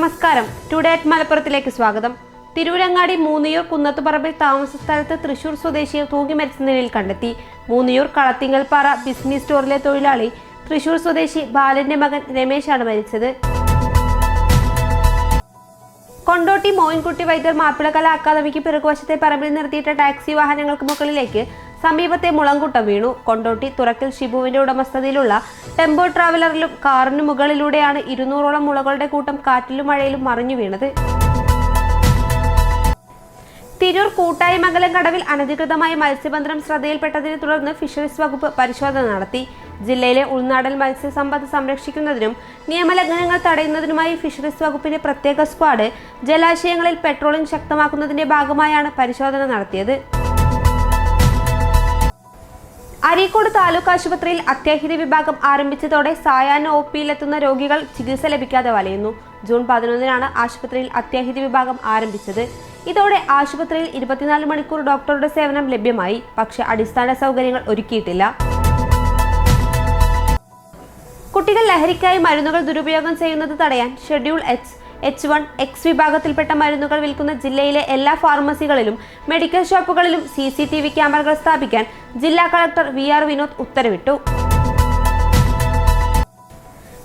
നമസ്കാരം. Today at മലപ്പുറത്തിലേക്ക് സ്വാഗതം. തിരൂരങ്ങാടി മൂന്നിയൂർ കുന്നത്തുപറമ്പിൽ താമസ സ്ഥലത്ത് തൃശൂർ സ്വദേശിയെ തൂങ്ങി മരിച്ച നിലയിൽ കണ്ടെത്തി. മൂന്നിയൂർ കളത്തിങ്ങൽപ്പാറ ബിസിനസ് സ്റ്റോറിലെ തൊഴിലാളി തൃശൂർ സ്വദേശി ബാലന്റെ മകൻ രമേശാണ് മരിച്ചത്. കൊണ്ടോട്ടി മോയിൻകുട്ടി വൈദ്യർ മാപ്പിളകല അക്കാദമിക്ക് പിറകുവശത്തെ പറമ്പിൽ നിർത്തിയിട്ട ടാക്സി വാഹനങ്ങൾക്ക് മുകളിലേക്ക് സമീപത്തെ മുളങ്കൂട്ടം വീണു. കൊണ്ടോട്ടി തുറക്കൽ ഷിബുവിന്റെ ഉടമസ്ഥതയിലുള്ള ടെമ്പോ ട്രാവലറിലും കാറിനു മുകളിലൂടെയാണ് 200ഓളം മുളകളുടെ കൂട്ടം കാറ്റിലും മഴയിലും മറിഞ്ഞു വീണത്. തിരൂർ കൂട്ടായിമംഗലം കടവിൽ അനധികൃതമായി മത്സ്യബന്ധനം ശ്രദ്ധയിൽപ്പെട്ടതിനെ തുടർന്ന് ഫിഷറീസ് വകുപ്പ് പരിശോധന നടത്തി. ജില്ലയിലെ ഉൾനാടൻ മത്സ്യസമ്പത്ത് സംരക്ഷിക്കുന്നതിനും നിയമലംഘനങ്ങൾ തടയുന്നതിനുമായി ഫിഷറീസ് വകുപ്പിന്റെ പ്രത്യേക സ്ക്വാഡ് ജലാശയങ്ങളിൽ പെട്രോളിംഗ് ശക്തമാക്കുന്നതിന്റെ ഭാഗമായാണ് പരിശോധന നടത്തിയത്. അരീക്കോട് താലൂക്ക് ആശുപത്രിയിൽ അത്യാഹിത വിഭാഗം ആരംഭിച്ചതോടെ സായാഹ്ന ഒപിയിലെത്തുന്ന രോഗികൾ ചികിത്സ ലഭിക്കാതെ വലയുന്നു. ജൂൺ 11-നാണ് ആശുപത്രിയിൽ അത്യാഹിത വിഭാഗം ആരംഭിച്ചത്. ഇതോടെ ആശുപത്രിയിൽ 24 മണിക്കൂർ ഡോക്ടറുടെ സേവനം ലഭ്യമായി. പക്ഷേ അടിസ്ഥാന സൗകര്യങ്ങൾ ഒരുക്കിയിട്ടില്ല. കുട്ടികൾ ലഹരിക്കായി മരുന്നുകൾ ദുരുപയോഗം ചെയ്യുന്നത് തടയാൻ ഷെഡ്യൂൾ H1, X വിഭാഗത്തിൽപ്പെട്ട മരുന്നുകൾ വിൽക്കുന്ന ജില്ലയിലെ എല്ലാ ഫാർമസികളിലും മെഡിക്കൽ ഷോപ്പുകളിലും CCTV ക്യാമറകൾ സ്ഥാപിക്കാൻ ജില്ലാ കളക്ടർ VR വിനോദ് ഉത്തരവിട്ടു.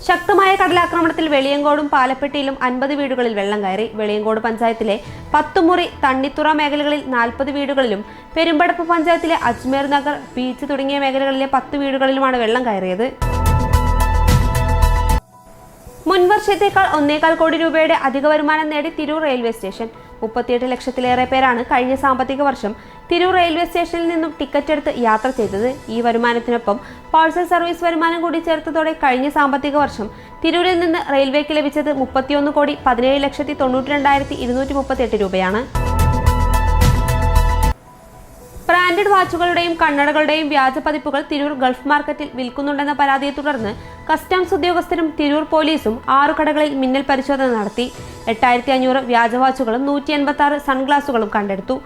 ശക്തമായ കടലാക്രമണത്തിൽ വെളിയങ്കോടും പാലപ്പെട്ടിയിലും 50 വീടുകളിൽ വെള്ളം കയറി. വെളിയങ്കോട് പഞ്ചായത്തിലെ പത്തുമുറി, തണ്ണിത്തുറ മേഖലകളിൽ 40 വീടുകളിലും പെരുമ്പടപ്പ് പഞ്ചായത്തിലെ അജ്മീർ നഗർ, ബീച്ച് തുടങ്ങിയ മേഖലകളിലെ 10 വീടുകളിലുമാണ് വെള്ളം കയറിയത്. മുൻവർഷത്തേക്കാൾ 1.25 കോടി രൂപയുടെ അധിക വരുമാനം നേടി തിരൂർ റെയിൽവേ സ്റ്റേഷൻ. 38 ലക്ഷത്തിലേറെ പേരാണ് കഴിഞ്ഞ സാമ്പത്തിക വർഷം തിരൂർ റെയിൽവേ സ്റ്റേഷനിൽ നിന്നും ടിക്കറ്റ് എടുത്ത് യാത്ര ചെയ്തത്. ഈ വരുമാനത്തിനൊപ്പം പാഴ്സൽ സർവീസ് വരുമാനം കൂടി ചേർത്തതോടെ കഴിഞ്ഞ സാമ്പത്തിക വർഷം തിരൂരിൽ നിന്ന് റെയിൽവേക്ക് ലഭിച്ചത് 31,17,92,238 രൂപയാണ്. ബ്രാൻഡഡ് വാച്ചുകളുടെയും കണ്ണടകളുടെയും വ്യാജ പതിപ്പുകൾ തിരൂർ ഗൾഫ് മാർക്കറ്റിൽ വിൽക്കുന്നുണ്ടെന്ന പരാതിയെ തുടർന്ന് കസ്റ്റംസ് ഉദ്യോഗസ്ഥരും തിരൂർ പോലീസും 6 കടകളിൽ മിന്നൽ പരിശോധന നടത്തി. 8500 വ്യാജ വാച്ചുകളും 186 സൺഗ്ലാസുകളും കണ്ടെടുത്തു.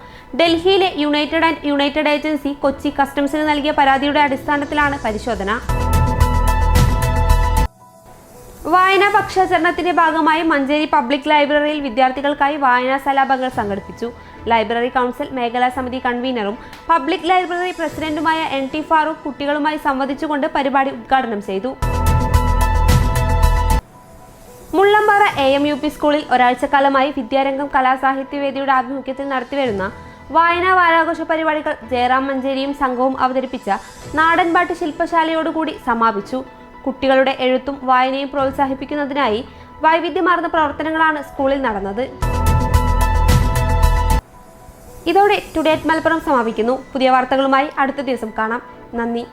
ഡൽഹിയിലെ യുണൈറ്റഡ് ഏജൻസി കൊച്ചി കസ്റ്റംസിന് നൽകിയ പരാതിയുടെ അടിസ്ഥാനത്തിലാണ് പരിശോധന. വായനാ പക്ഷാചരണത്തിന്റെ ഭാഗമായി മഞ്ചേരി പബ്ലിക് ലൈബ്രറിയിൽ വിദ്യാർത്ഥികൾക്കായി വായനാ സലാപങ്ങൾ സംഘടിപ്പിച്ചു. ലൈബ്രറി കൗൺസിൽ മേഖലാ സമിതി കൺവീനറും പബ്ലിക് ലൈബ്രറി പ്രസിഡന്റുമായ NT ഫാറൂഖ് കുട്ടികളുമായി സംവദിച്ചുകൊണ്ട് പരിപാടി ഉദ്ഘാടനം ചെയ്തു. മുള്ളമ്പാറ AMUP സ്കൂളിൽ ഒരാഴ്ചക്കാലമായി വിദ്യാരംഗം കലാസാഹിത്യവേദിയുടെ ആഭിമുഖ്യത്തിൽ നടത്തിവരുന്ന വായനാ വാരാഘോഷ പരിപാടികൾ ജയറാം മഞ്ചേരിയും സംഘവും അവതരിപ്പിച്ച നാടൻപാട്ട് ശില്പശാലയോടുകൂടി സമാപിച്ചു. കുട്ടികളുടെ എഴുത്തും വായനയും പ്രോത്സാഹിപ്പിക്കുന്നതിനായി വൈവിധ്യമാർന്ന പ്രവർത്തനങ്ങളാണ് സ്കൂളിൽ നടന്നത്. ഇതോടെ ടുഡേ അറ്റ് മലപ്പുറം സമാപിക്കുന്നു. പുതിയ വാർത്തകളുമായി അടുത്ത ദിവസം കാണാം. നന്ദി.